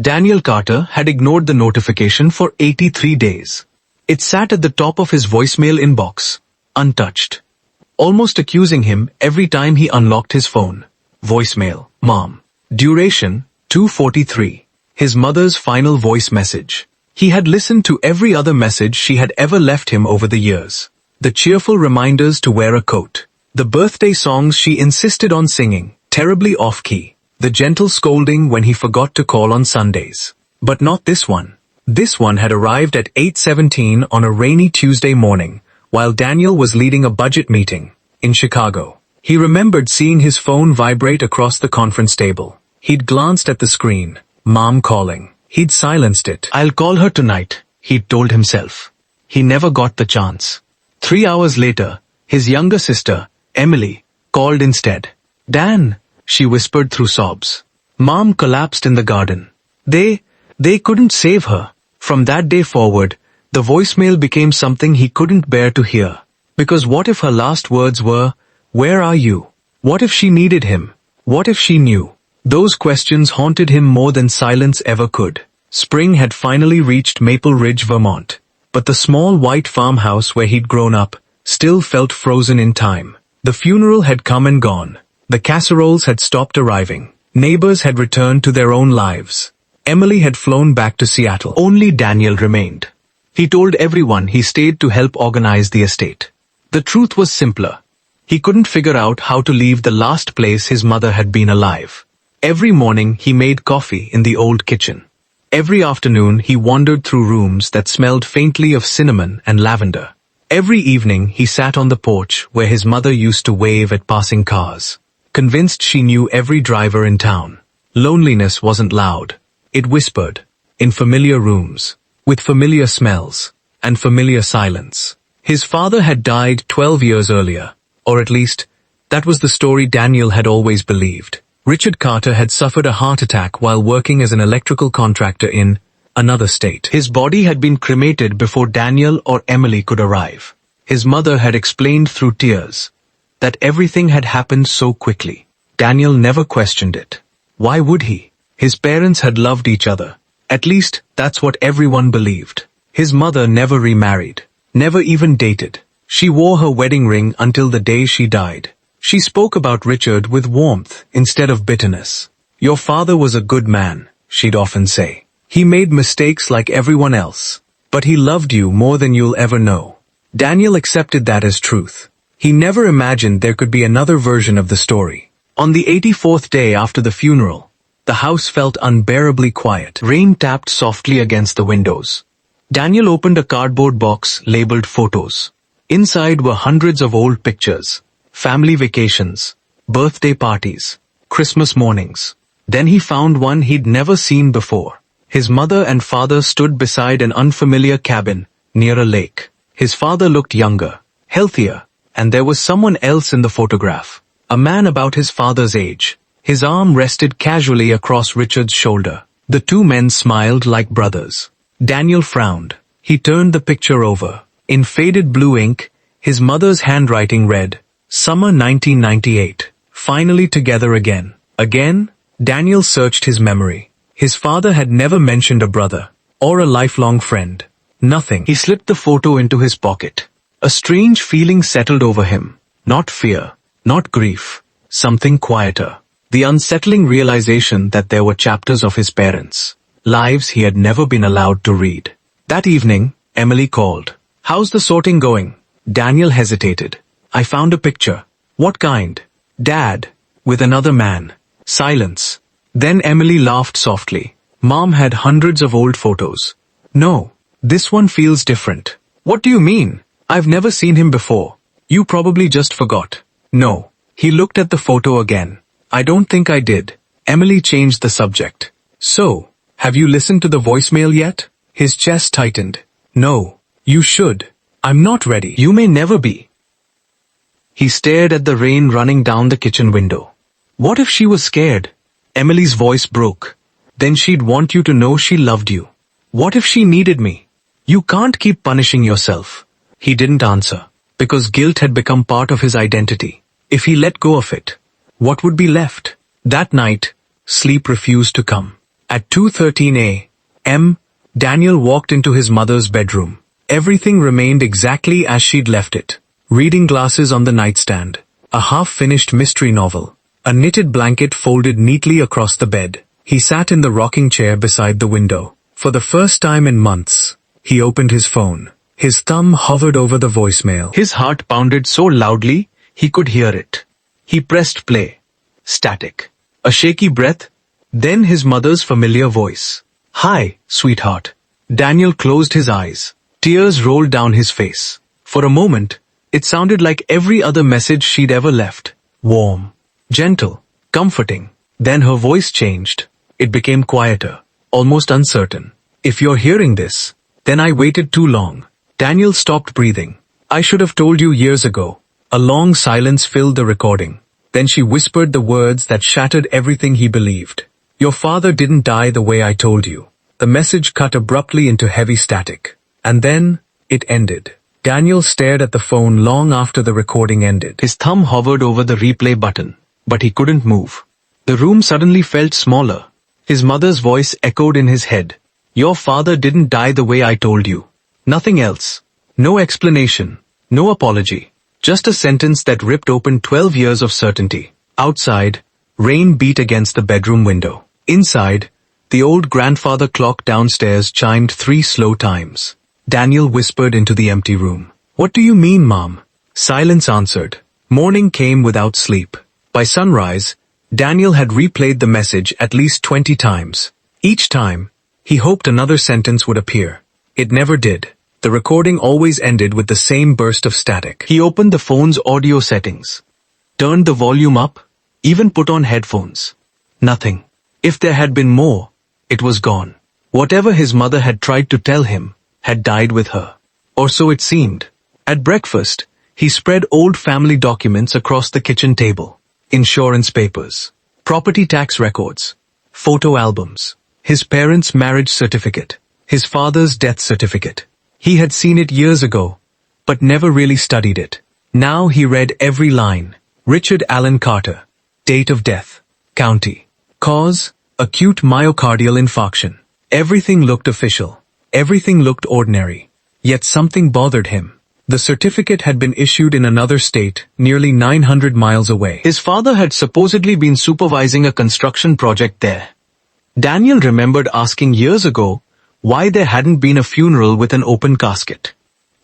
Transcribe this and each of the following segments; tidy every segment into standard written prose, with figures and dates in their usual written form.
Daniel Carter had ignored the notification for 83 days. It sat at the top of his voicemail inbox, untouched, almost accusing him every time he unlocked his phone. Voicemail, Mom. Duration, 2:43. His mother's final voice message. He had listened to every other message she had ever left him over the years. The cheerful reminders to wear a coat. The birthday songs she insisted on singing, terribly off-key. The gentle scolding when he forgot to call on Sundays. But not this one. This one had arrived at 8:17 on a rainy Tuesday morning, while Daniel was leading a budget meeting in Chicago. He remembered seeing his phone vibrate across the conference table. He'd glanced at the screen. Mom calling. He'd silenced it. I'll call her tonight, he'd told himself. He never got the chance. 3 hours later, his younger sister, Emily, called instead. Dan, she whispered through sobs. Mom collapsed in the garden. They couldn't save her. From that day forward, the voicemail became something he couldn't bear to hear. Because what if her last words were, "Where are you?" What if she needed him? What if she knew? Those questions haunted him more than silence ever could. Spring had finally reached Maple Ridge, Vermont. But the small white farmhouse where he'd grown up still felt frozen in time. The funeral had come and gone. The casseroles had stopped arriving. Neighbors had returned to their own lives. Emily had flown back to Seattle. Only Daniel remained. He told everyone he stayed to help organize the estate. The truth was simpler. He couldn't figure out how to leave the last place his mother had been alive. Every morning he made coffee in the old kitchen. Every afternoon he wandered through rooms that smelled faintly of cinnamon and lavender. Every evening he sat on the porch where his mother used to wave at passing cars, convinced she knew every driver in town. Loneliness wasn't loud. It whispered, in familiar rooms, with familiar smells, and familiar silence. His father had died 12 years earlier, or at least, that was the story Daniel had always believed. Richard Carter had suffered a heart attack while working as an electrical contractor in another state. His body had been cremated before Daniel or Emily could arrive. His mother had explained through tears that everything had happened so quickly. Daniel never questioned it. Why would he? His parents had loved each other. At least, that's what everyone believed. His mother never remarried, never even dated. She wore her wedding ring until the day she died. She spoke about Richard with warmth instead of bitterness. Your father was a good man, she'd often say. He made mistakes like everyone else, but he loved you more than you'll ever know. Daniel accepted that as truth. He never imagined there could be another version of the story. On the 84th day after the funeral, the house felt unbearably quiet. Rain tapped softly against the windows. Daniel opened a cardboard box labeled photos. Inside were hundreds of old pictures, family vacations, birthday parties, Christmas mornings. Then he found one he'd never seen before. His mother and father stood beside an unfamiliar cabin near a lake. His father looked younger, healthier, and there was someone else in the photograph. A man about his father's age. His arm rested casually across Richard's shoulder. The two men smiled like brothers. Daniel frowned. He turned the picture over. In faded blue ink, his mother's handwriting read, Summer 1998. Finally together again. Again? Daniel searched his memory. His father had never mentioned a brother, or a lifelong friend. Nothing. He slipped the photo into his pocket. A strange feeling settled over him. Not fear, not grief, something quieter. The unsettling realization that there were chapters of his parents' lives he had never been allowed to read. That evening, Emily called. How's the sorting going? Daniel hesitated. I found a picture. What kind? Dad, with another man. Silence. Then Emily laughed softly. Mom had hundreds of old photos. No, this one feels different. What do you mean? I've never seen him before. You probably just forgot. No. He looked at the photo again. I don't think I did. Emily changed the subject. So, have you listened to the voicemail yet? His chest tightened. No. You should. I'm not ready. You may never be. He stared at the rain running down the kitchen window. What if she was scared? Emily's voice broke. Then she'd want you to know she loved you. What if she needed me? You can't keep punishing yourself. He didn't answer, because guilt had become part of his identity. If he let go of it, what would be left? That night, sleep refused to come. At 2:13 a.m., Daniel walked into his mother's bedroom. Everything remained exactly as she'd left it. Reading glasses on the nightstand, a half-finished mystery novel, a knitted blanket folded neatly across the bed. He sat in the rocking chair beside the window. For the first time in months, he opened his phone. His thumb hovered over the voicemail. His heart pounded so loudly, he could hear it. He pressed play. Static. A shaky breath, then his mother's familiar voice. "Hi, sweetheart." Daniel closed his eyes. Tears rolled down his face. For a moment, it sounded like every other message she'd ever left. Warm, gentle, comforting. Then her voice changed. It became quieter, almost uncertain. "If you're hearing this, then I waited too long." Daniel stopped breathing. "I should have told you years ago." A long silence filled the recording. Then she whispered the words that shattered everything he believed. "Your father didn't die the way I told you." The message cut abruptly into heavy static. And then, it ended. Daniel stared at the phone long after the recording ended. His thumb hovered over the replay button, but he couldn't move. The room suddenly felt smaller. His mother's voice echoed in his head. "Your father didn't die the way I told you." Nothing else. No explanation. No apology. Just a sentence that ripped open 12 years of certainty. Outside, rain beat against the bedroom window. Inside, the old grandfather clock downstairs chimed 3 slow times. Daniel whispered into the empty room. "What do you mean, Mom?" Silence answered. Morning came without sleep. By sunrise, Daniel had replayed the message at least 20 times. Each time, he hoped another sentence would appear. It never did. The recording always ended with the same burst of static. He opened the phone's audio settings, turned the volume up, even put on headphones. Nothing. If there had been more, it was gone. Whatever his mother had tried to tell him had died with her. Or so it seemed. At breakfast, he spread old family documents across the kitchen table. Insurance papers, property tax records, photo albums, his parents' marriage certificate, his father's death certificate. He had seen it years ago, but never really studied it. Now he read every line. Richard Allen Carter. Date of death. County. Cause, acute myocardial infarction. Everything looked official. Everything looked ordinary. Yet something bothered him. The certificate had been issued in another state, nearly 900 miles away. His father had supposedly been supervising a construction project there. Daniel remembered asking years ago why there hadn't been a funeral with an open casket.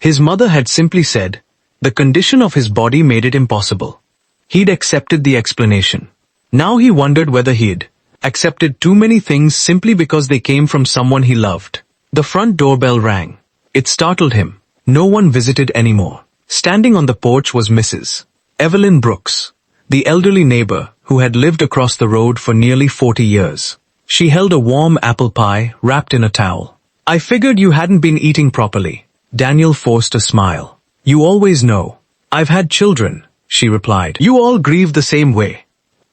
His mother had simply said, the condition of his body made it impossible. He'd accepted the explanation. Now he wondered whether he'd accepted too many things simply because they came from someone he loved. The front doorbell rang. It startled him. No one visited anymore. Standing on the porch was Mrs. Evelyn Brooks, the elderly neighbor who had lived across the road for nearly 40 years. She held a warm apple pie wrapped in a towel. "I figured you hadn't been eating properly." Daniel forced a smile. "You always know. I've had children," she replied. "You all grieve the same way.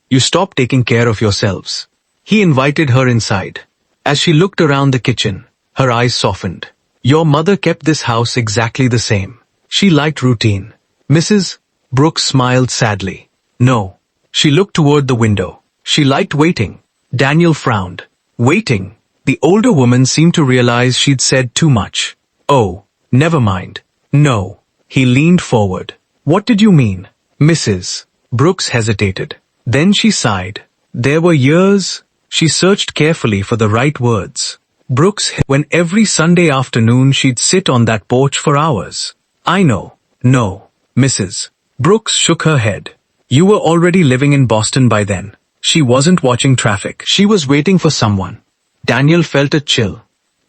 You stop taking care of yourselves." He invited her inside. As she looked around the kitchen, her eyes softened. "Your mother kept this house exactly the same. She liked routine." Mrs. Brooks smiled sadly. "No." She looked toward the window. "She liked waiting." Daniel frowned. Waiting. The older woman seemed to realize she'd said too much. "Oh, never mind." "No." He leaned forward. "What did you mean?" Mrs. Brooks hesitated. Then she sighed. "There were years." She searched carefully for the right words. "Brooks, when every Sunday afternoon she'd sit on that porch for hours." "I know." "No." Mrs. Brooks shook her head. "You were already living in Boston by then." She wasn't watching traffic. She was waiting for someone. Daniel felt a chill.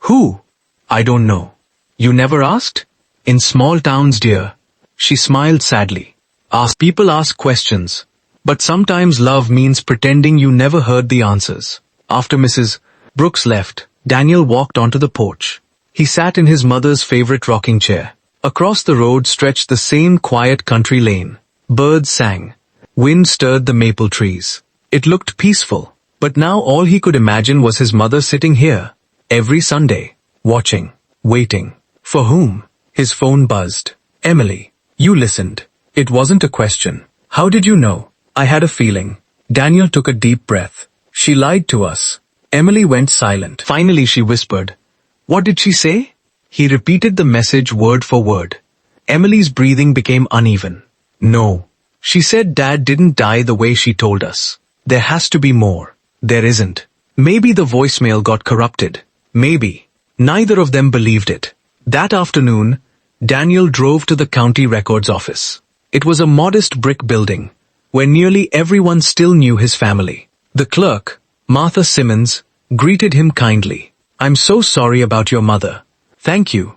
"Who?" "I don't know." "You never asked?" "In small towns, dear." She smiled sadly. People ask questions. But sometimes love means pretending you never heard the answers." After Mrs. Brooks left, Daniel walked onto the porch. He sat in his mother's favorite rocking chair. Across the road stretched the same quiet country lane. Birds sang. Wind stirred the maple trees. It looked peaceful, but now all he could imagine was his mother sitting here, every Sunday, watching, waiting. For whom? His phone buzzed. "Emily, you listened." It wasn't a question. "How did you know?" "I had a feeling." Daniel took a deep breath. "She lied to us." Emily went silent. Finally she whispered, "What did she say?" He repeated the message word for word. Emily's breathing became uneven. "No. She said Dad didn't die the way she told us. There has to be more." "There isn't. Maybe the voicemail got corrupted. Maybe." Neither of them believed it. That afternoon, Daniel drove to the county records office. It was a modest brick building, where nearly everyone still knew his family. The clerk, Martha Simmons, greeted him kindly. "I'm so sorry about your mother." "Thank you.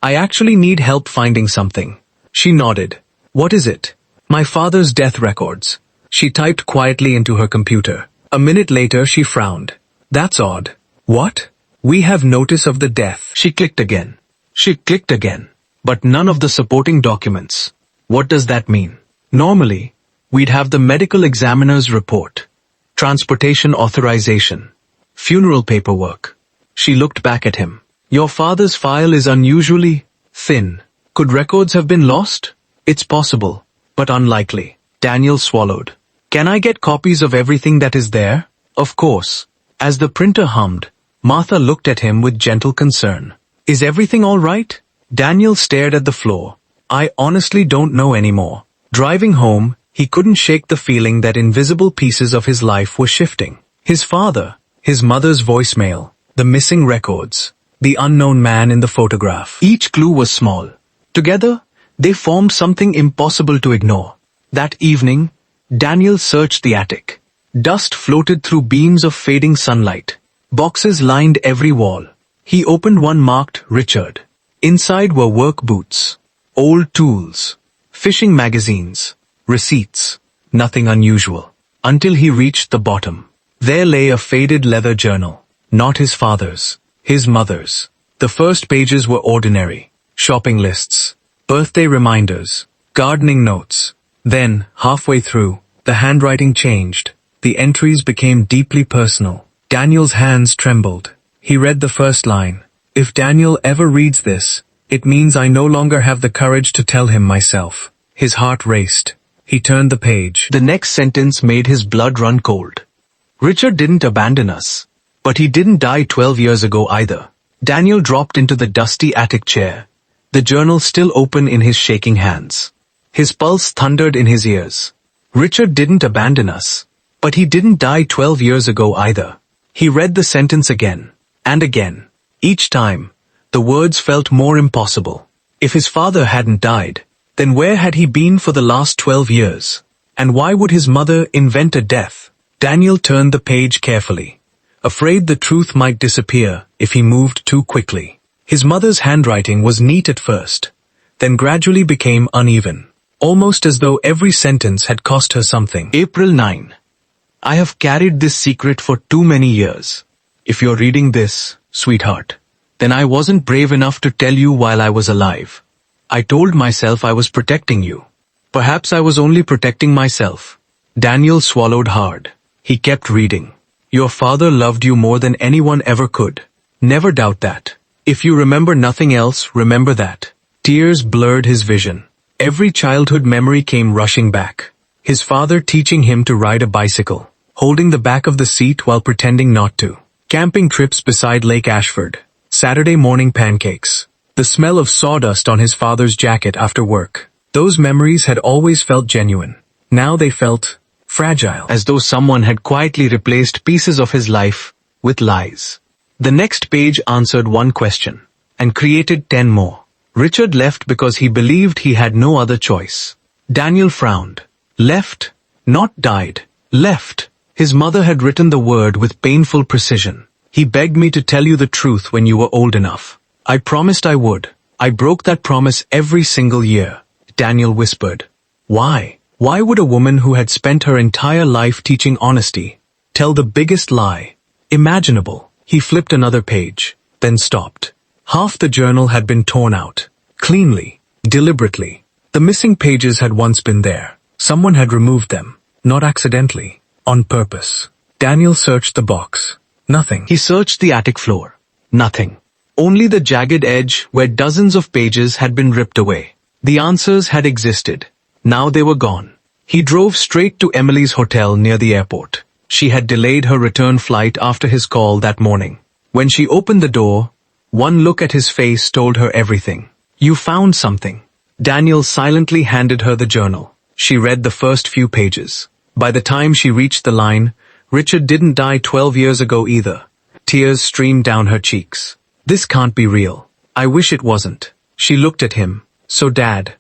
I actually need help finding something." She nodded. "What is it?" "My father's death records." She typed quietly into her computer. A minute later she frowned. "That's odd." "What?" "We have notice of the death." She clicked again. She clicked again. But none of the supporting documents. What does that mean? Normally, we'd have the medical examiner's report, transportation authorization, funeral paperwork. She looked back at him. "Your father's file is unusually thin. Could records have been lost?" "It's possible, but unlikely." Daniel swallowed. "Can I get copies of everything that is there?" "Of course." As the printer hummed, Martha looked at him with gentle concern. "Is everything all right?" Daniel stared at the floor. "I honestly don't know anymore." Driving home, he couldn't shake the feeling that invisible pieces of his life were shifting. His father, his mother's voicemail, the missing records, the unknown man in the photograph. Each clue was small. Together, they formed something impossible to ignore. That evening, Daniel searched the attic. Dust floated through beams of fading sunlight. Boxes lined every wall. He opened one marked Richard. Inside were work boots, old tools, fishing magazines, receipts, nothing unusual. Until he reached the bottom. There lay a faded leather journal. Not his father's, his mother's. The first pages were ordinary. Shopping lists, birthday reminders, gardening notes. Then, halfway through, the handwriting changed. The entries became deeply personal. Daniel's hands trembled. He read the first line. "If Daniel ever reads this, it means I no longer have the courage to tell him myself." His heart raced. He turned the page. The next sentence made his blood run cold. "Richard didn't abandon us. But he didn't die 12 years ago either." Daniel dropped into the dusty attic chair, the journal still open in his shaking hands. His pulse thundered in his ears. "Richard didn't abandon us. But he didn't die 12 years ago either." He read the sentence again, and again. Each time, the words felt more impossible. If his father hadn't died, then where had he been for the last 12 years? And why would his mother invent a death? Daniel turned the page carefully, afraid the truth might disappear if he moved too quickly. His mother's handwriting was neat at first, then gradually became uneven, almost as though every sentence had cost her something. April 9. I have carried this secret for too many years. If you're reading this, sweetheart, then I wasn't brave enough to tell you while I was alive. I told myself I was protecting you. Perhaps I was only protecting myself. Daniel swallowed hard. He kept reading. Your father loved you more than anyone ever could. Never doubt that. If you remember nothing else, remember that. Tears blurred his vision. Every childhood memory came rushing back. His father teaching him to ride a bicycle, holding the back of the seat while pretending not to. Camping trips beside Lake Ashford. Saturday morning pancakes. The smell of sawdust on his father's jacket after work. Those memories had always felt genuine. Now they felt fragile, as though someone had quietly replaced pieces of his life with lies. The next page answered one question, and created 10 more. Richard left because he believed he had no other choice. Daniel frowned. Left, not died. Left. His mother had written the word with painful precision. He begged me to tell you the truth when you were old enough. I promised I would. I broke that promise every single year. Daniel whispered. Why? Why would a woman who had spent her entire life teaching honesty tell the biggest lie imaginable? He flipped another page, then stopped. Half the journal had been torn out. Cleanly, deliberately. The missing pages had once been there. Someone had removed them. Not accidentally. On purpose. Daniel searched the box. Nothing. He searched the attic floor. Nothing. Only the jagged edge where dozens of pages had been ripped away. The answers had existed. Now they were gone. He drove straight to Emily's hotel near the airport. She had delayed her return flight after his call that morning. When she opened the door, one look at his face told her everything. You found something. Daniel silently handed her the journal. She read the first few pages. By the time she reached the line, Richard didn't die 12 years ago either. Tears streamed down her cheeks. This can't be real. I wish it wasn't. She looked at him. So Dad,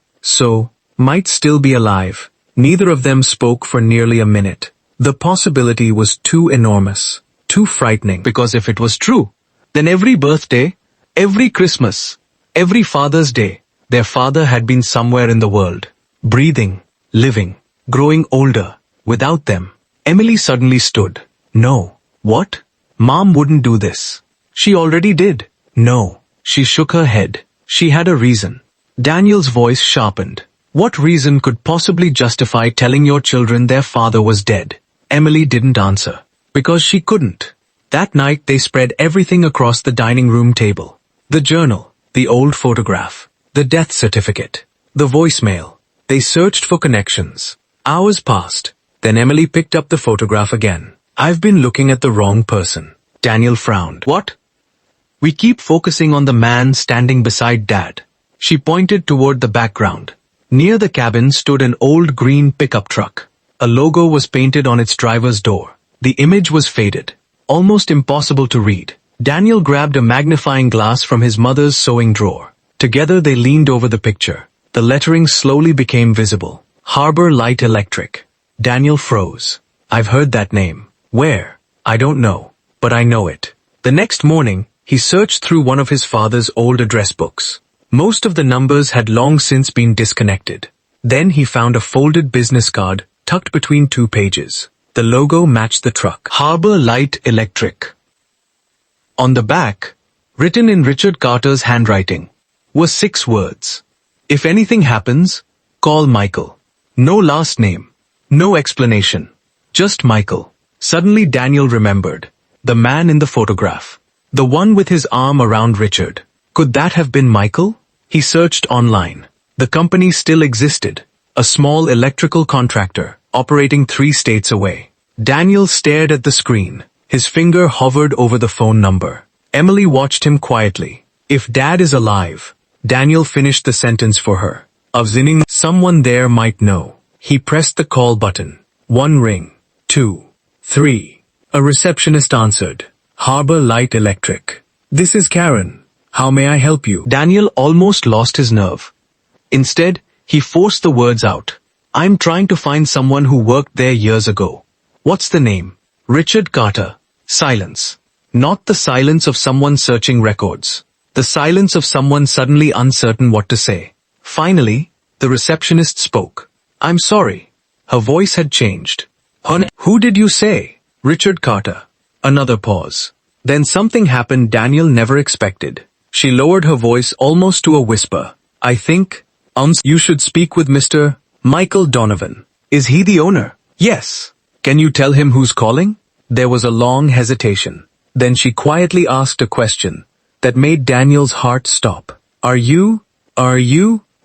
might still be alive. Neither of them spoke for nearly a minute. The possibility was too enormous, too frightening, because if it was true, then every birthday, every Christmas, every Father's Day, their father had been somewhere in the world, breathing, living, growing older, without them. Emily suddenly stood. No. What? Mom wouldn't do this. She already did. No. She shook her head. She had a reason. Daniel's voice sharpened. What reason could possibly justify telling your children their father was dead? Emily didn't answer. Because she couldn't. That night they spread everything across the dining room table. The journal, the old photograph, the death certificate, the voicemail. They searched for connections. Hours passed. Then Emily picked up the photograph again. I've been looking at the wrong person. Daniel frowned. What? We keep focusing on the man standing beside Dad. She pointed toward the background. Near the cabin stood an old green pickup truck. A logo was painted on its driver's door. The image was faded, almost impossible to read. Daniel grabbed a magnifying glass from his mother's sewing drawer. Together they leaned over the picture. The lettering slowly became visible. Harbor Light Electric. Daniel froze. I've heard that name. Where? I don't know. But I know it. The next morning, he searched through one of his father's old address books. Most of the numbers had long since been disconnected. Then he found a folded business card tucked between 2 pages. The logo matched the truck. Harbor Light Electric. On the back, written in Richard Carter's handwriting, were 6 words. If anything happens, call Michael. No last name. No explanation. Just Michael. Suddenly Daniel remembered. The man in the photograph. The one with his arm around Richard. Could that have been Michael? He searched online. The company still existed. A small electrical contractor, operating 3 states away. Daniel stared at the screen. His finger hovered over the phone number. Emily watched him quietly. If Dad is alive, Daniel finished the sentence for her. Avzinning, someone there might know. He pressed the call button. 1 ring. 2. 3. A receptionist answered. Harbor Light Electric. This is Karen. How may I help you? Daniel almost lost his nerve. Instead, he forced the words out. I'm trying to find someone who worked there years ago. What's the name? Richard Carter. Silence. Not the silence of someone searching records. The silence of someone suddenly uncertain what to say. Finally, the receptionist spoke. I'm sorry. Her voice had changed. Who did you say? Richard Carter. Another pause. Then something happened Daniel never expected. She lowered her voice almost to a whisper. I think, you should speak with Mr. Michael Donovan. Is he the owner? Yes. Can you tell him who's calling? There was a long hesitation. Then she quietly asked a question that made Daniel's heart stop. Are you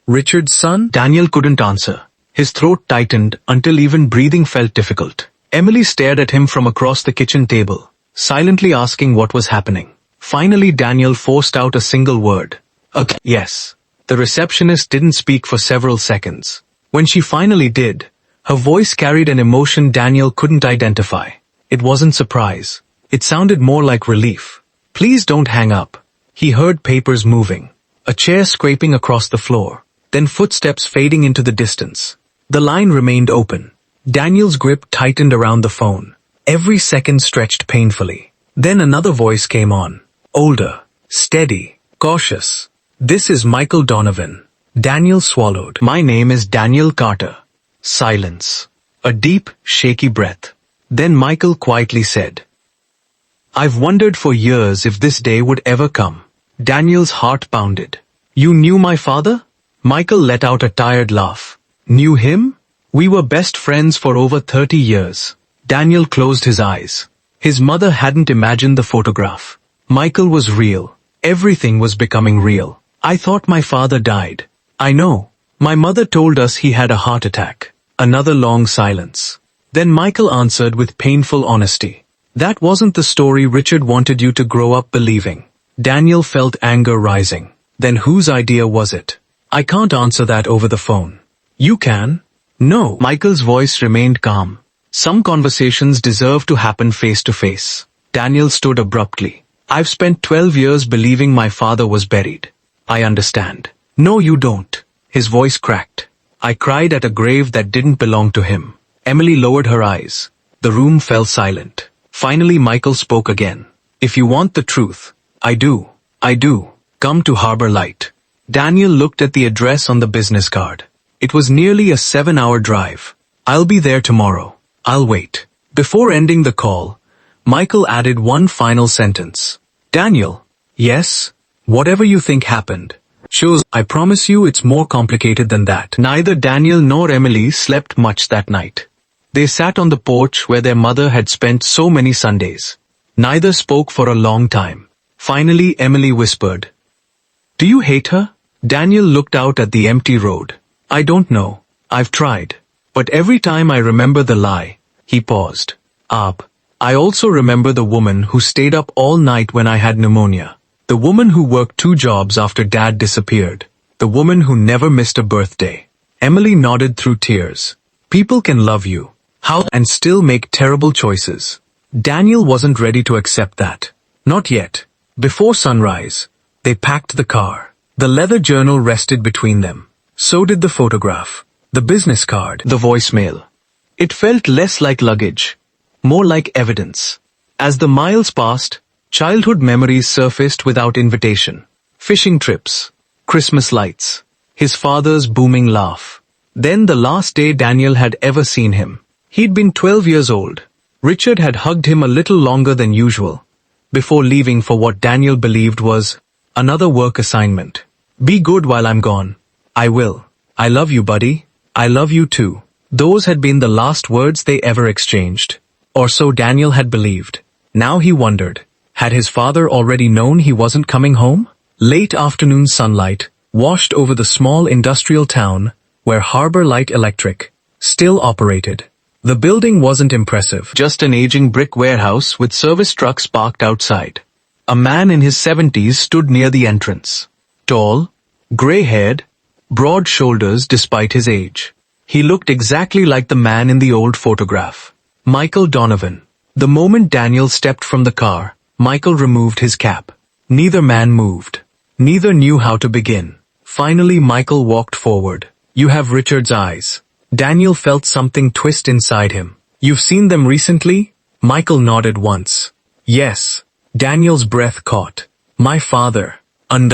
Richard's son? Daniel couldn't answer. His throat tightened until even breathing felt difficult. Emily stared at him from across the kitchen table, silently asking what was happening. Finally Daniel forced out a single word. Okay. Yes. The receptionist didn't speak for several seconds. When she finally did, her voice carried an emotion Daniel couldn't identify. It wasn't surprise. It sounded more like relief. Please don't hang up. He heard papers moving, a chair scraping across the floor, then footsteps fading into the distance. The line remained open. Daniel's grip tightened around the phone. Every second stretched painfully. Then another voice came on. Older, steady, cautious. This is Michael Donovan. Daniel swallowed. My name is Daniel Carter. Silence. A deep, shaky breath. Then Michael quietly said, I've wondered for years if this day would ever come. Daniel's heart pounded. You knew my father? Michael let out a tired laugh. Knew him? We were best friends for over 30 years. Daniel closed his eyes. His mother hadn't imagined the photograph. Michael was real. Everything was becoming real. I thought my father died. I know. My mother told us he had a heart attack. Another long silence. Then Michael answered with painful honesty. That wasn't the story Richard wanted you to grow up believing. Daniel felt anger rising. Then whose idea was it? I can't answer that over the phone. You can? No. Michael's voice remained calm. Some conversations deserve to happen face to face. Daniel stood abruptly. I've spent 12 years believing my father was buried. I understand. No, you don't. His voice cracked. I cried at a grave that didn't belong to him. Emily lowered her eyes. The room fell silent. Finally Michael spoke again. If you want the truth, I do. Come to Harbor Light. Daniel looked at the address on the business card. It was nearly a 7-hour drive. I'll be there tomorrow. I'll wait. Before ending the call, Michael added one final sentence. Daniel. Yes? Whatever you think happened. Shows, I promise you it's more complicated than that. Neither Daniel nor Emily slept much that night. They sat on the porch where their mother had spent so many Sundays. Neither spoke for a long time. Finally Emily whispered. Do you hate her? Daniel looked out at the empty road. I don't know. I've tried. But every time I remember the lie. He paused. I also remember the woman who stayed up all night when I had pneumonia. The woman who worked 2 jobs after Dad disappeared. The woman who never missed a birthday. Emily nodded through tears. People can love you. How and still make terrible choices. Daniel wasn't ready to accept that. Not yet. Before sunrise, they packed the car. The leather journal rested between them. So did the photograph. The business card. The voicemail. It felt less like luggage. More like evidence. As the miles passed, childhood memories surfaced without invitation. Fishing trips. Christmas lights. His father's booming laugh. Then the last day Daniel had ever seen him. He'd been 12 years old. Richard had hugged him a little longer than usual, before leaving for what Daniel believed was another work assignment. Be good while I'm gone. I will. I love you, buddy. I love you too. Those had been the last words they ever exchanged. Or so Daniel had believed. Now he wondered, had his father already known he wasn't coming home? Late afternoon sunlight washed over the small industrial town where Harbor Light Electric still operated. The building wasn't impressive, just an aging brick warehouse with service trucks parked outside. A man in his 70s stood near the entrance. Tall, gray-haired, broad shoulders despite his age. He looked exactly like the man in the old photograph. Michael Donovan. The moment Daniel stepped from the car, Michael removed his cap. Neither man moved. Neither knew how to begin. Finally Michael walked forward. You have Richard's eyes. Daniel felt something twist inside him. You've seen them recently? Michael nodded once. Yes. Daniel's breath caught. My father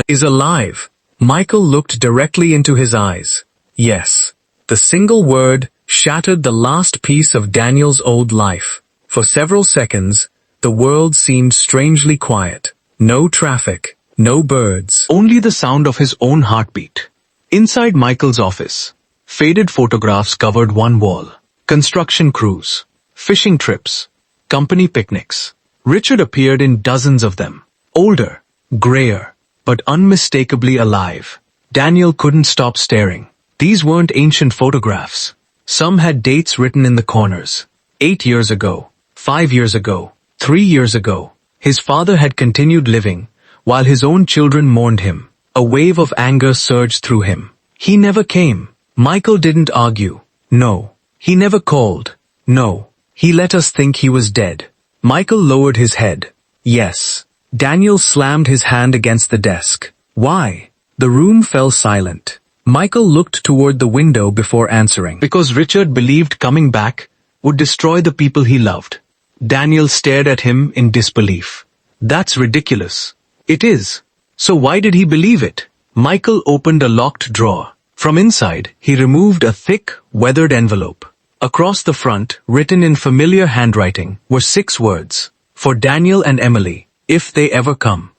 is alive. Michael looked directly into his eyes. Yes. The single word shattered the last piece of Daniel's old life. For several seconds, the world seemed strangely quiet. No traffic, no birds. Only the sound of his own heartbeat. Inside Michael's office, faded photographs covered one wall. Construction crews, fishing trips, company picnics. Richard appeared in dozens of them. Older, grayer, but unmistakably alive. Daniel couldn't stop staring. These weren't ancient photographs. Some had dates written in the corners. 8 years ago, 5 years ago, 3 years ago. His father had continued living, while his own children mourned him. A wave of anger surged through him. He never came. Michael didn't argue. No. He never called. No. He let us think he was dead. Michael lowered his head. Yes. Daniel slammed his hand against the desk. Why? The room fell silent. Michael looked toward the window before answering. Because Richard believed coming back would destroy the people he loved. Daniel stared at him in disbelief. That's ridiculous. It is. So why did he believe it? Michael opened a locked drawer. From inside, he removed a thick, weathered envelope. Across the front, written in familiar handwriting, were 6 words. For Daniel and Emily, if they ever come.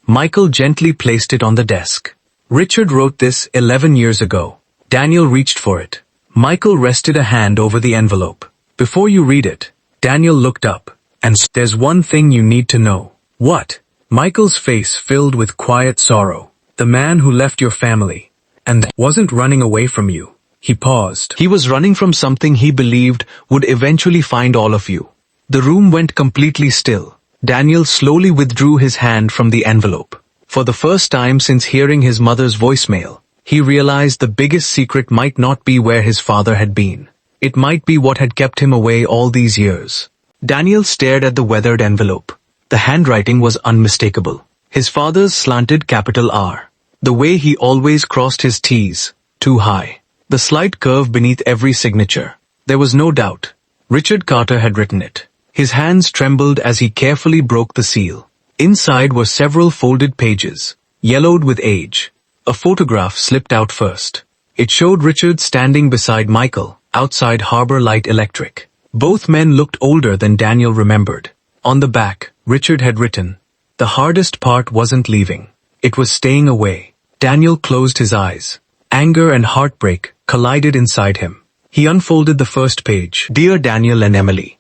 Michael gently placed it on the desk. Richard wrote this 11 years ago. Daniel reached for it. Michael rested a hand over the envelope. Before you read it, Daniel looked up. And there's one thing you need to know. What? Michael's face filled with quiet sorrow. The man who left your family and wasn't running away from you. He paused. He was running from something he believed would eventually find all of you. The room went completely still. Daniel slowly withdrew his hand from the envelope. For the first time since hearing his mother's voicemail, he realized the biggest secret might not be where his father had been. It might be what had kept him away all these years. Daniel stared at the weathered envelope. The handwriting was unmistakable. His father's slanted capital R. The way he always crossed his T's, too high. The slight curve beneath every signature. There was no doubt. Richard Carter had written it. His hands trembled as he carefully broke the seal. Inside were several folded pages, yellowed with age. A photograph slipped out first. It showed Richard standing beside Michael, outside Harbor Light Electric. Both men looked older than Daniel remembered. On the back, Richard had written, "The hardest part wasn't leaving. It was staying away." Daniel closed his eyes. Anger and heartbreak collided inside him. He unfolded the first page. "Dear Daniel and Emily,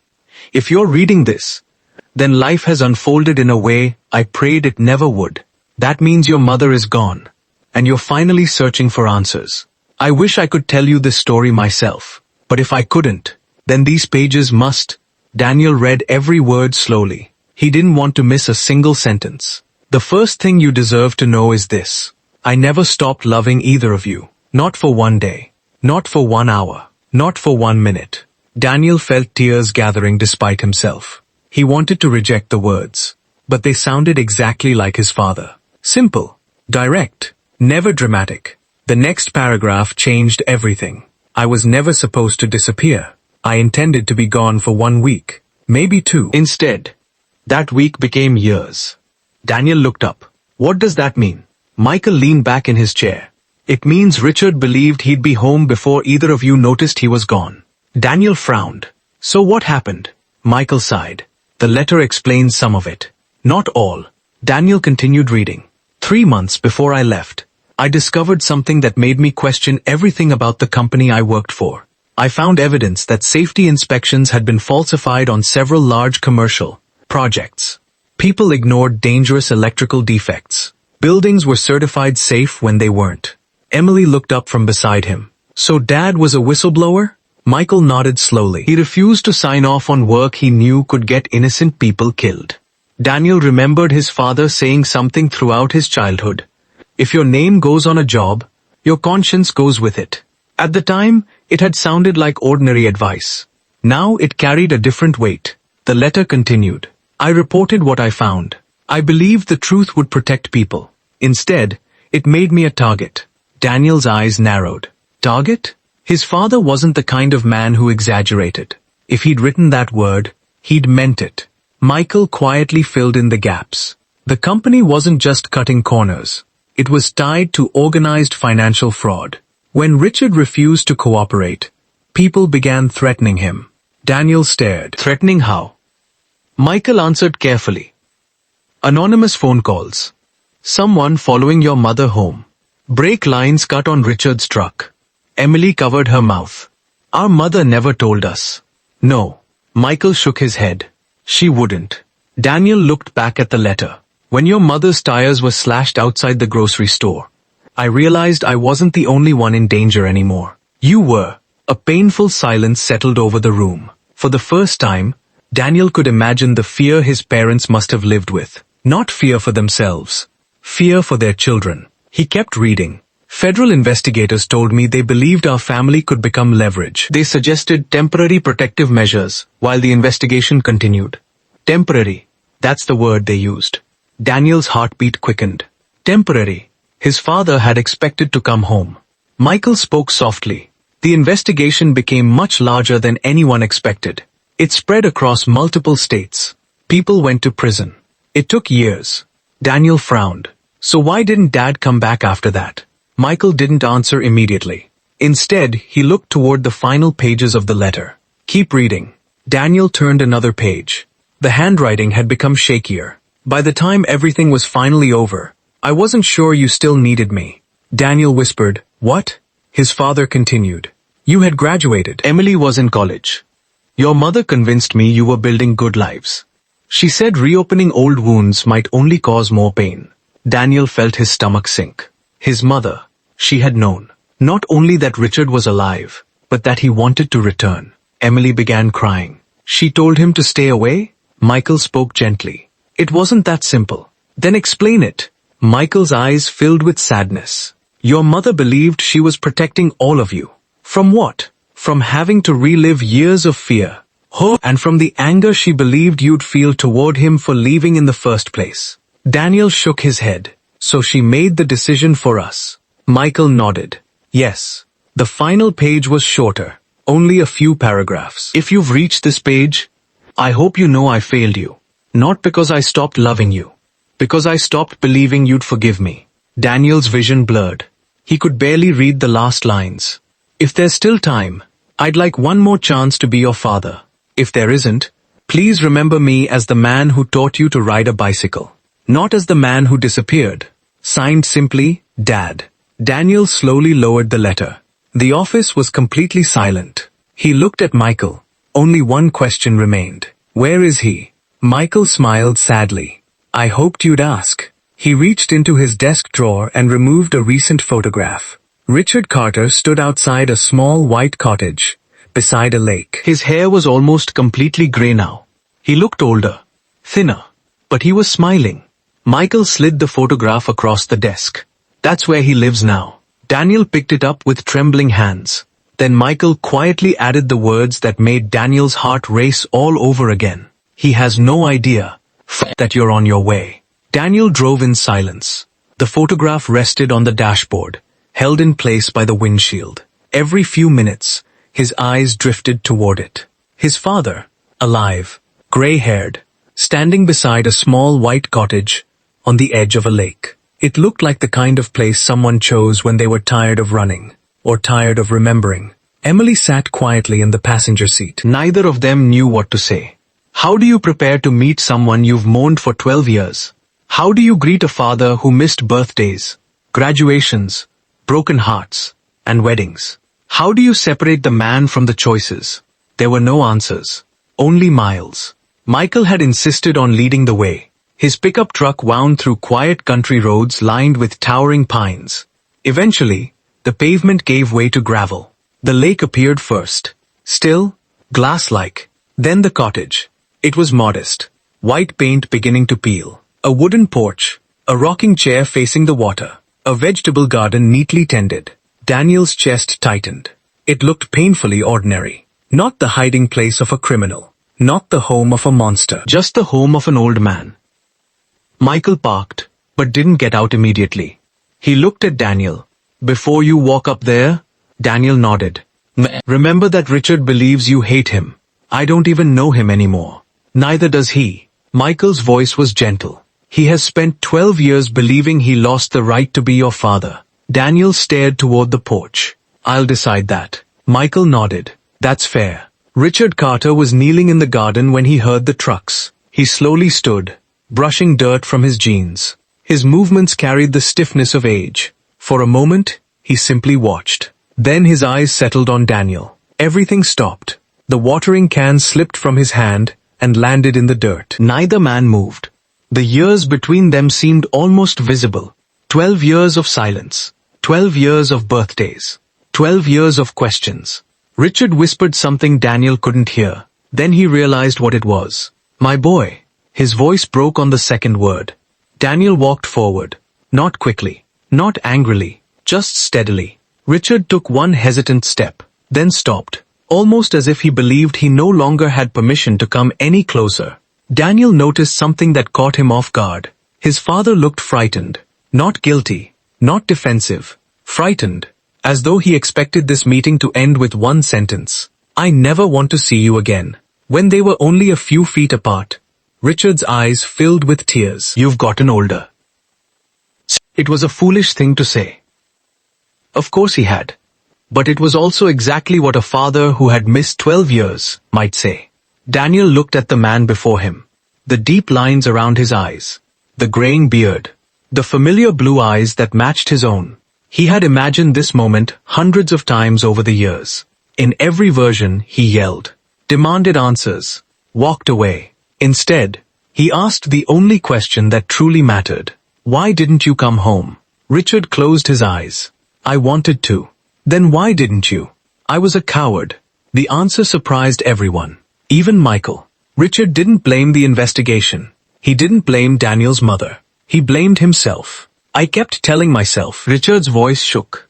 if you're reading this, then life has unfolded in a way I prayed it never would. That means your mother is gone, and you're finally searching for answers. I wish I could tell you this story myself, but if I couldn't, then these pages must." Daniel read every word slowly. He didn't want to miss a single sentence. "The first thing you deserve to know is this. I never stopped loving either of you. Not for one day. Not for 1 hour. Not for 1 minute." Daniel felt tears gathering despite himself. He wanted to reject the words, but they sounded exactly like his father. Simple, direct, never dramatic. The next paragraph changed everything. "I was never supposed to disappear. I intended to be gone for 1 week, maybe 2. Instead, that week became years." Daniel looked up. "What does that mean?" Michael leaned back in his chair. "It means Richard believed he'd be home before either of you noticed he was gone." Daniel frowned. "So what happened?" Michael sighed. "The letter explains some of it. Not all." Daniel continued reading. 3 months before I left, I discovered something that made me question everything about the company I worked for. I found evidence that safety inspections had been falsified on several large commercial projects. People ignored dangerous electrical defects. Buildings were certified safe when they weren't. Emily looked up from beside him. "So Dad was a whistleblower?" Michael nodded slowly. "He refused to sign off on work he knew could get innocent people killed." Daniel remembered his father saying something throughout his childhood. "If your name goes on a job, your conscience goes with it." At the time, it had sounded like ordinary advice. Now it carried a different weight. The letter continued. "I reported what I found. I believed the truth would protect people. Instead, it made me a target." Daniel's eyes narrowed. Target? His father wasn't the kind of man who exaggerated. If he'd written that word, he'd meant it. Michael quietly filled in the gaps. The company wasn't just cutting corners. It was tied to organized financial fraud. When Richard refused to cooperate, people began threatening him. Daniel stared. "Threatening how?" Michael answered carefully. "Anonymous phone calls. Someone following your mother home. Brake lines cut on Richard's truck." Emily covered her mouth. "Our mother never told us." "No." Michael shook his head. "She wouldn't." Daniel looked back at the letter. "When your mother's tires were slashed outside the grocery store, I realized I wasn't the only one in danger anymore. You were." A painful silence settled over the room. For the first time, Daniel could imagine the fear his parents must have lived with. Not fear for themselves. Fear for their children. He kept reading. "Federal investigators told me they believed our family could become leverage. They suggested temporary protective measures while the investigation continued." Temporary. That's the word they used. Daniel's heartbeat quickened. Temporary. His father had expected to come home. Michael spoke softly. The investigation became much larger than anyone expected. It spread across multiple states. People went to prison. It took years. Daniel frowned. "So why didn't Dad come back after that?" Michael didn't answer immediately. Instead, he looked toward the final pages of the letter. "Keep reading." Daniel turned another page. The handwriting had become shakier. "By the time everything was finally over, I wasn't sure you still needed me." Daniel whispered, "What?" His father continued. "You had graduated. Emily was in college. Your mother convinced me you were building good lives. She said reopening old wounds might only cause more pain." Daniel felt his stomach sink. His mother. She had known. Not only that Richard was alive, but that he wanted to return. Emily began crying. She told him to stay away? Michael spoke gently. It wasn't that simple. Then explain it. Michael's eyes filled with sadness. Your mother believed she was protecting all of you. From what? From having to relive years of fear, hope, and from the anger she believed you'd feel toward him for leaving in the first place. Daniel shook his head. So she made the decision for us. Michael nodded. Yes. The final page was shorter. Only a few paragraphs. If you've reached this page, I hope you know I failed you. Not because I stopped loving you. Because I stopped believing you'd forgive me. Daniel's vision blurred. He could barely read the last lines. If there's still time, I'd like one more chance to be your father. If there isn't, please remember me as the man who taught you to ride a bicycle. Not as the man who disappeared. Signed simply, Dad. Daniel slowly lowered the letter. The office was completely silent. He looked at Michael. Only one question remained. Where is he? Michael smiled sadly. I hoped you'd ask. He reached into his desk drawer and removed a recent photograph. Richard Carter stood outside a small white cottage, beside a lake. His hair was almost completely grey now. He looked older, thinner, but he was smiling. Michael slid the photograph across the desk. That's where he lives now. Daniel picked it up with trembling hands. Then Michael quietly added the words that made Daniel's heart race all over again. He has no idea that you're on your way. Daniel drove in silence. The photograph rested on the dashboard, held in place by the windshield. Every few minutes, his eyes drifted toward it. His father, alive, gray-haired, standing beside a small white cottage on the edge of a lake. It looked like the kind of place someone chose when they were tired of running, or tired of remembering. Emily sat quietly in the passenger seat. Neither of them knew what to say. How do you prepare to meet someone you've mourned for 12 years? How do you greet a father who missed birthdays, graduations, broken hearts, and weddings? How do you separate the man from the choices? There were no answers, only miles. Michael had insisted on leading the way. His pickup truck wound through quiet country roads lined with towering pines. Eventually, the pavement gave way to gravel. The lake appeared first, still, glass-like. Then the cottage. It was modest, white paint beginning to peel. A wooden porch, a rocking chair facing the water, a vegetable garden neatly tended. Daniel's chest tightened. It looked painfully ordinary. Not the hiding place of a criminal. Not the home of a monster. Just the home of an old man. Michael parked, but didn't get out immediately. He looked at Daniel. Before you walk up there? Daniel nodded. Remember that Richard believes you hate him. I don't even know him anymore. Neither does he. Michael's voice was gentle. He has spent 12 years believing he lost the right to be your father. Daniel stared toward the porch. I'll decide that. Michael nodded. That's fair. Richard Carter was kneeling in the garden when he heard the trucks. He slowly stood, brushing dirt from his jeans. His movements carried the stiffness of age. For a moment, he simply watched. Then his eyes settled on Daniel. Everything stopped. The watering can slipped from his hand and landed in the dirt. Neither man moved. The years between them seemed almost visible. 12 years of silence. 12 years of birthdays. 12 years of questions. Richard whispered something Daniel couldn't hear. Then he realized what it was. My boy. His voice broke on the second word. Daniel walked forward. Not quickly. Not angrily. Just steadily. Richard took one hesitant step, then stopped, almost as if he believed he no longer had permission to come any closer. Daniel noticed something that caught him off guard. His father looked frightened. Not guilty. Not defensive. Frightened. As though he expected this meeting to end with one sentence. I never want to see you again. When they were only a few feet apart, Richard's eyes filled with tears. You've gotten older. It was a foolish thing to say. Of course he had. But it was also exactly what a father who had missed 12 years might say. Daniel looked at the man before him. The deep lines around his eyes. The graying beard. The familiar blue eyes that matched his own. He had imagined this moment hundreds of times over the years. In every version, he yelled, demanded answers, walked away. Instead, he asked the only question that truly mattered. Why didn't you come home? Richard closed his eyes. I wanted to. Then why didn't you? I was a coward. The answer surprised everyone. Even Michael. Richard didn't blame the investigation. He didn't blame Daniel's mother. He blamed himself. I kept telling myself. Richard's voice shook.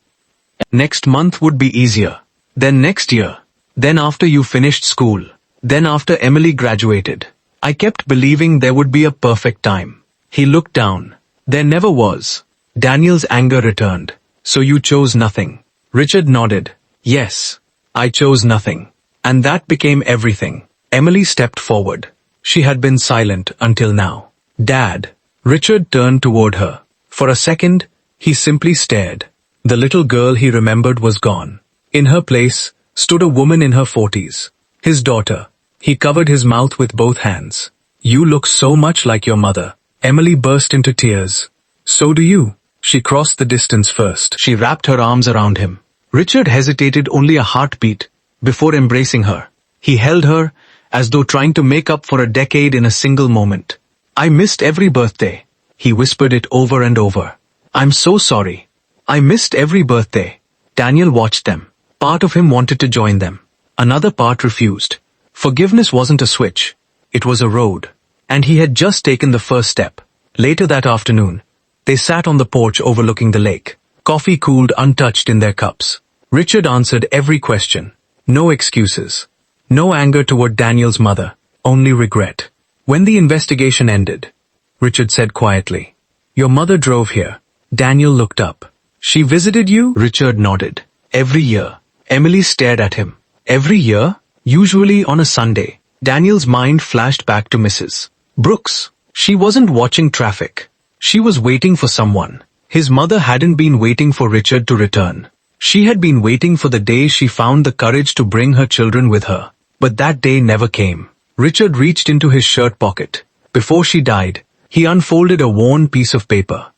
Next month would be easier. Then next year. Then after you finished school. Then after Emily graduated. I kept believing there would be a perfect time. He looked down. There never was. Daniel's anger returned. So you chose nothing. Richard nodded. Yes. I chose nothing. And that became everything. Emily stepped forward. She had been silent until now. Dad. Richard turned toward her. For a second, he simply stared. The little girl he remembered was gone. In her place stood a woman in her 40s. His daughter. He covered his mouth with both hands. You look so much like your mother. Emily burst into tears. So do you. She crossed the distance first. She wrapped her arms around him. Richard hesitated only a heartbeat before embracing her. He held her as though trying to make up for a decade in a single moment. I missed every birthday. He whispered it over and over. I'm so sorry. I missed every birthday. Daniel watched them. Part of him wanted to join them. Another part refused. Forgiveness wasn't a switch. It was a road. And he had just taken the first step. Later that afternoon, they sat on the porch overlooking the lake. Coffee cooled untouched in their cups. Richard answered every question. No excuses. No anger toward Daniel's mother. Only regret. When the investigation ended, Richard said quietly, Your mother drove here. Daniel looked up. She visited you? Richard nodded. Every year. Emily stared at him. Every year? Usually on a Sunday. Daniel's mind flashed back to Mrs. Brooks. She wasn't watching traffic. She was waiting for someone. His mother hadn't been waiting for Richard to return. She had been waiting for the day she found the courage to bring her children with her. But that day never came. Richard reached into his shirt pocket. Before she died, he unfolded a worn piece of paper.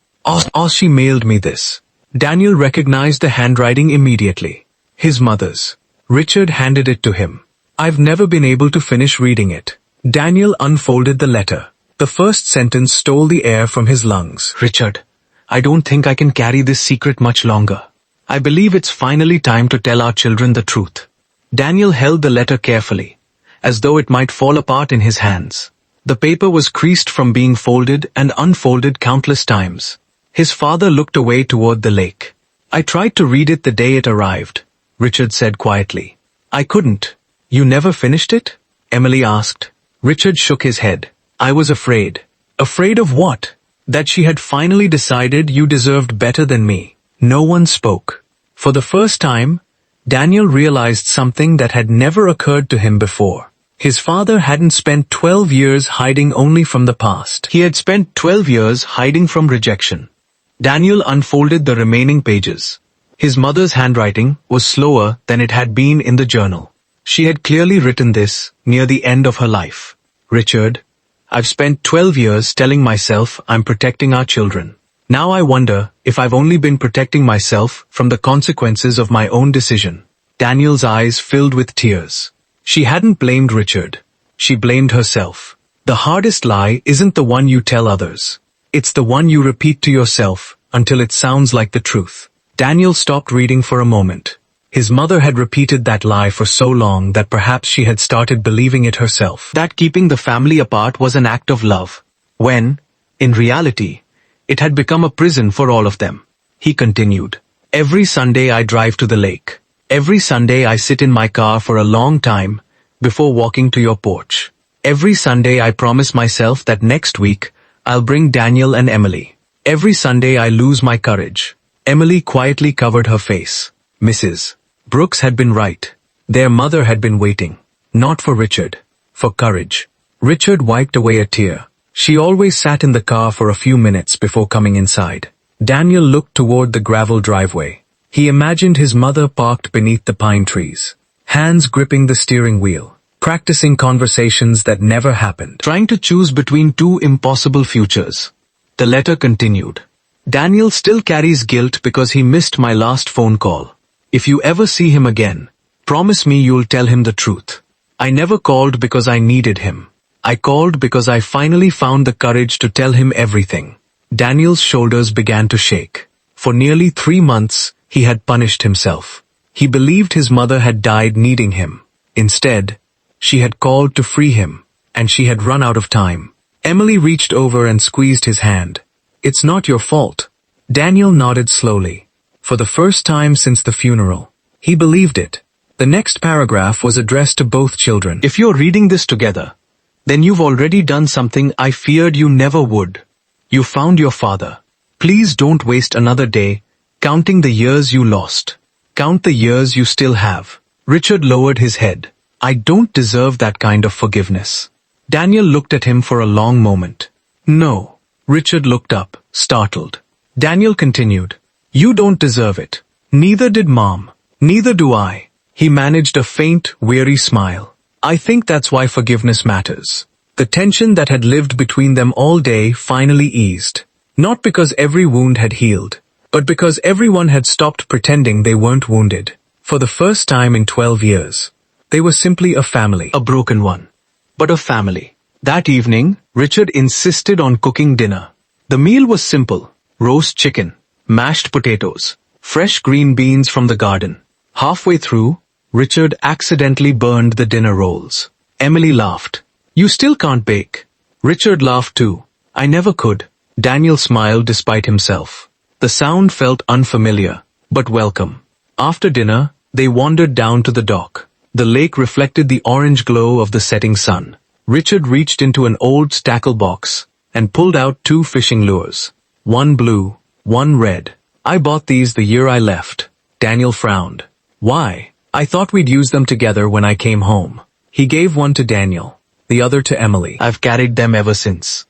She mailed me this. Daniel recognized the handwriting immediately. His mother's. Richard handed it to him. I've never been able to finish reading it. Daniel unfolded the letter. The first sentence stole the air from his lungs. Richard, I don't think I can carry this secret much longer. I believe it's finally time to tell our children the truth. Daniel held the letter carefully, as though it might fall apart in his hands. The paper was creased from being folded and unfolded countless times. His father looked away toward the lake. I tried to read it the day it arrived, Richard said quietly. I couldn't. You never finished it? Emily asked. Richard shook his head. I was afraid. Afraid of what? That she had finally decided you deserved better than me. No one spoke. For the first time, Daniel realized something that had never occurred to him before. His father hadn't spent 12 years hiding only from the past. He had spent 12 years hiding from rejection. Daniel unfolded the remaining pages. His mother's handwriting was slower than it had been in the journal. She had clearly written this near the end of her life. Richard, I've spent 12 years telling myself I'm protecting our children. Now I wonder if I've only been protecting myself from the consequences of my own decision. Daniel's eyes filled with tears. She hadn't blamed Richard. She blamed herself. The hardest lie isn't the one you tell others. It's the one you repeat to yourself until it sounds like the truth. Daniel stopped reading for a moment. His mother had repeated that lie for so long that perhaps she had started believing it herself. That keeping the family apart was an act of love. When, in reality, it had become a prison for all of them. He continued. Every Sunday I drive to the lake. Every Sunday I sit in my car for a long time before walking to your porch. Every Sunday I promise myself that next week I'll bring Daniel and Emily. Every Sunday I lose my courage. Emily quietly covered her face. Mrs. Brooks had been right. Their mother had been waiting. Not for Richard. For courage. Richard wiped away a tear. She always sat in the car for a few minutes before coming inside. Daniel looked toward the gravel driveway. He imagined his mother parked beneath the pine trees, hands gripping the steering wheel, practicing conversations that never happened, trying to choose between two impossible futures. The letter continued. Daniel still carries guilt because he missed my last phone call. If you ever see him again, promise me you'll tell him the truth. I never called because I needed him. I called because I finally found the courage to tell him everything. Daniel's shoulders began to shake. For nearly 3 months, he had punished himself. He believed his mother had died needing him. Instead, she had called to free him, and she had run out of time. Emily reached over and squeezed his hand. "It's not your fault." Daniel nodded slowly. For the first time since the funeral, he believed it. The next paragraph was addressed to both children. "If you're reading this together, then you've already done something I feared you never would. You found your father. Please don't waste another day counting the years you lost. Count the years you still have." Richard lowered his head. "I don't deserve that kind of forgiveness." Daniel looked at him for a long moment. "No." Richard looked up, startled. Daniel continued, "You don't deserve it. Neither did Mom. Neither do I." He managed a faint, weary smile. "I think that's why forgiveness matters." The tension that had lived between them all day finally eased. Not because every wound had healed, but because everyone had stopped pretending they weren't wounded. For the first time in 12 years, they were simply a family. A broken one, but a family. That evening, Richard insisted on cooking dinner. The meal was simple: roast chicken, mashed potatoes, fresh green beans from the garden. Halfway through, Richard accidentally burned the dinner rolls. Emily laughed. "You still can't bake." Richard laughed too. "I never could." Daniel smiled despite himself. The sound felt unfamiliar, but welcome. After dinner, they wandered down to the dock. The lake reflected the orange glow of the setting sun. Richard reached into an old tackle box and pulled out 2 fishing lures. One blue, one red. "I bought these the year I left." Daniel frowned. "Why?" "I thought we'd use them together when I came home." He gave one to Daniel, the other to Emily. "I've carried them ever since."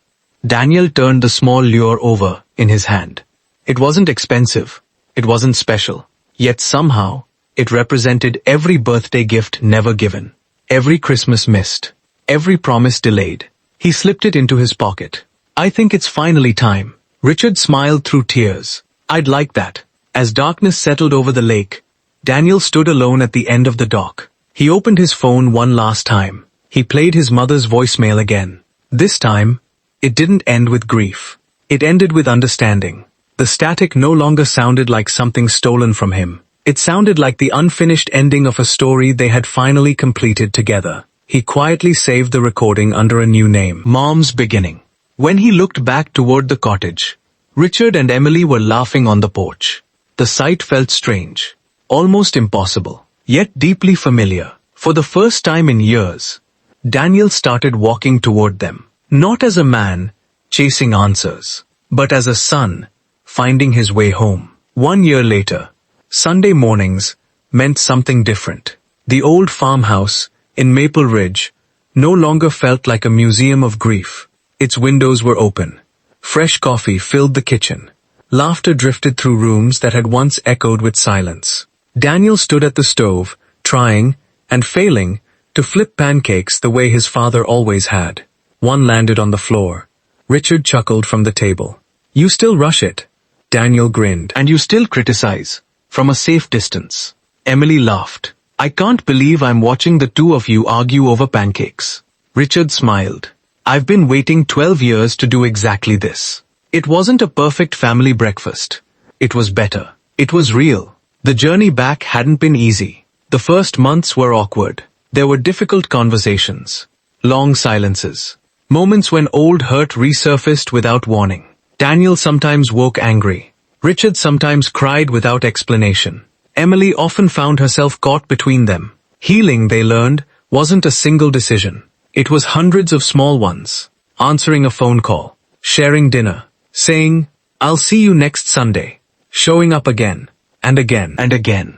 Daniel turned the small lure over in his hand. It wasn't expensive. It wasn't special. Yet somehow, it represented every birthday gift never given, every Christmas missed, every promise delayed. He slipped it into his pocket. "I think it's finally time." Richard smiled through tears. "I'd like that." As darkness settled over the lake, Daniel stood alone at the end of the dock. He opened his phone one last time. He played his mother's voicemail again. This time, it didn't end with grief. It ended with understanding. The static no longer sounded like something stolen from him. It sounded like the unfinished ending of a story they had finally completed together. He quietly saved the recording under a new name, Mom's Beginning. When he looked back toward the cottage, Richard and Emily were laughing on the porch. The sight felt strange, almost impossible, yet deeply familiar. For the first time in years, Daniel started walking toward them, not as a man chasing answers, but as a son finding his way home. 1 year later, Sunday mornings meant something different. The old farmhouse in Maple Ridge no longer felt like a museum of grief. Its windows were open. Fresh coffee filled the kitchen. Laughter drifted through rooms that had once echoed with silence. Daniel stood at the stove, trying, and failing, to flip pancakes the way his father always had. One landed on the floor. Richard chuckled from the table. "You still rush it." Daniel grinned. "And you still criticize, from a safe distance." Emily laughed. "I can't believe I'm watching the two of you argue over pancakes." Richard smiled. "I've been waiting 12 years to do exactly this." It wasn't a perfect family breakfast. It was better. It was real. The journey back hadn't been easy. The first months were awkward. There were difficult conversations, long silences, moments when old hurt resurfaced without warning. Daniel sometimes woke angry. Richard sometimes cried without explanation. Emily often found herself caught between them. Healing, they learned, wasn't a single decision. It was hundreds of small ones. Answering a phone call, sharing dinner, saying, "I'll see you next Sunday," showing up again, and again, and again.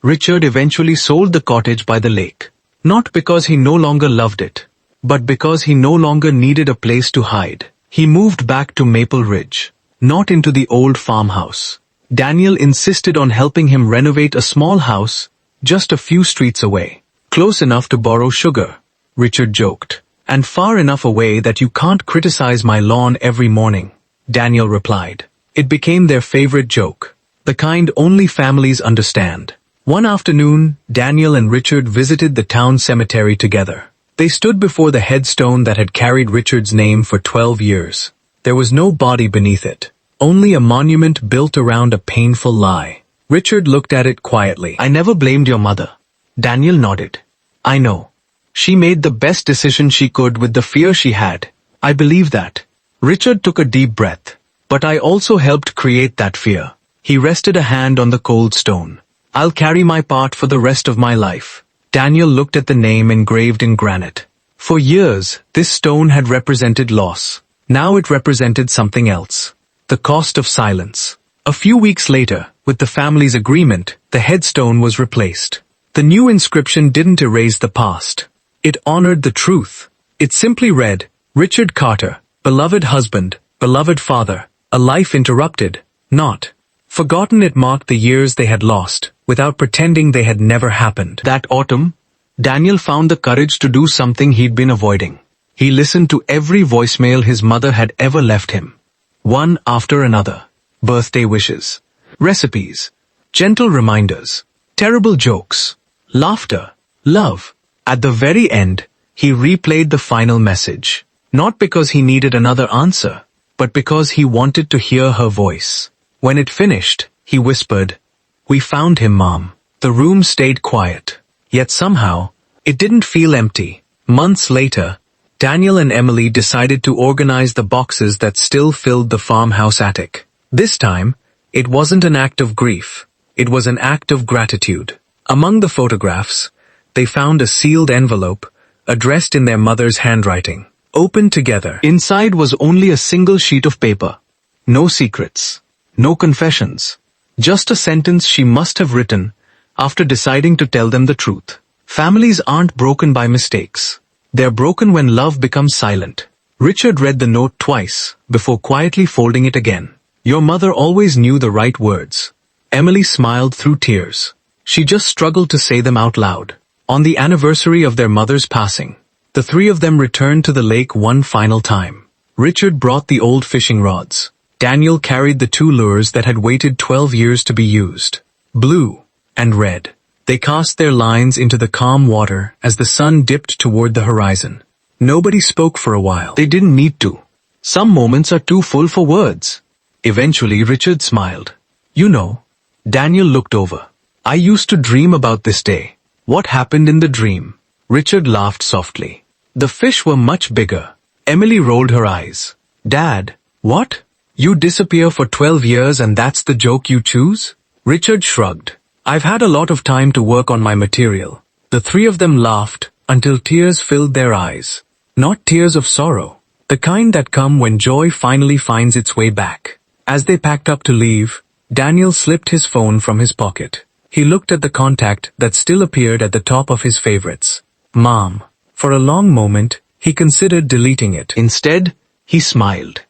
Richard eventually sold the cottage by the lake. Not because he no longer loved it, but because he no longer needed a place to hide. He moved back to Maple Ridge, not into the old farmhouse. Daniel insisted on helping him renovate a small house just a few streets away. "Close enough to borrow sugar," Richard joked. "And far enough away that you can't criticize my lawn every morning," Daniel replied. It became their favorite joke, the kind only families understand. One afternoon, Daniel and Richard visited the town cemetery together. They stood before the headstone that had carried Richard's name for 12 years. There was no body beneath it, only a monument built around a painful lie. Richard looked at it quietly. I never blamed your mother. Daniel nodded. I know. She made the best decision she could with the fear she had. I believe that. Richard took a deep breath. But I also helped create that fear. He rested a hand on the cold stone. I'll carry my part for the rest of my life. Daniel looked at the name engraved in granite. For years, this stone had represented loss. Now it represented something else. The cost of silence. A few weeks later, with the family's agreement, the headstone was replaced. The new inscription didn't erase the past. It honored the truth. It simply read, Richard Carter, beloved husband, beloved father, a life interrupted, not forgotten. It marked the years they had lost, without pretending they had never happened. That autumn, Daniel found the courage to do something he'd been avoiding. He listened to every voicemail his mother had ever left him. One after another. Birthday wishes, recipes, gentle reminders, terrible jokes, laughter, love. At the very end, he replayed the final message. Not because he needed another answer, but because he wanted to hear her voice. When it finished, he whispered, We found him, Mom. The room stayed quiet. Yet somehow, it didn't feel empty. Months later, Daniel and Emily decided to organize the boxes that still filled the farmhouse attic. This time, it wasn't an act of grief. It was an act of gratitude. Among the photographs, they found a sealed envelope, addressed in their mother's handwriting. Opened together. Inside was only a single sheet of paper. No secrets. No confessions. Just a sentence she must have written after deciding to tell them the truth. Families aren't broken by mistakes. They're broken when love becomes silent. Richard read the note twice before quietly folding it again. Your mother always knew the right words. Emily smiled through tears. She just struggled to say them out loud. On the anniversary of their mother's passing, the three of them returned to the lake one final time. Richard brought the old fishing rods. Daniel carried the two lures that had waited 12 years to be used. Blue and red. They cast their lines into the calm water as the sun dipped toward the horizon. Nobody spoke for a while. They didn't need to. Some moments are too full for words. Eventually, Richard smiled. You know, Daniel looked over. I used to dream about this day. What happened in the dream? Richard laughed softly. The fish were much bigger. Emily rolled her eyes. Dad, what? You disappear for 12 years and that's the joke you choose? Richard shrugged. I've had a lot of time to work on my material. The three of them laughed until tears filled their eyes. Not tears of sorrow. The kind that come when joy finally finds its way back. As they packed up to leave, Daniel slipped his phone from his pocket. He looked at the contact that still appeared at the top of his favorites. Mom. For a long moment, he considered deleting it. Instead, he smiled.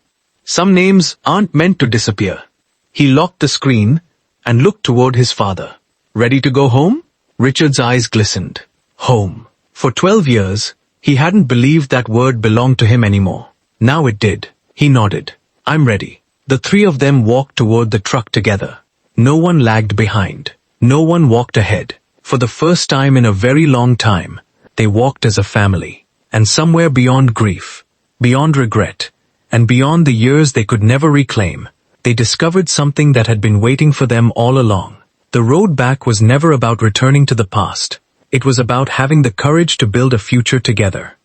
Some names aren't meant to disappear. He locked the screen and looked toward his father. Ready to go home? Richard's eyes glistened. Home. For 12 years, he hadn't believed that word belonged to him anymore. Now it did. He nodded. I'm ready. The three of them walked toward the truck together. No one lagged behind. No one walked ahead. For the first time in a very long time, they walked as a family. And somewhere beyond grief, beyond regret, and beyond the years they could never reclaim, they discovered something that had been waiting for them all along. The road back was never about returning to the past. It was about having the courage to build a future together.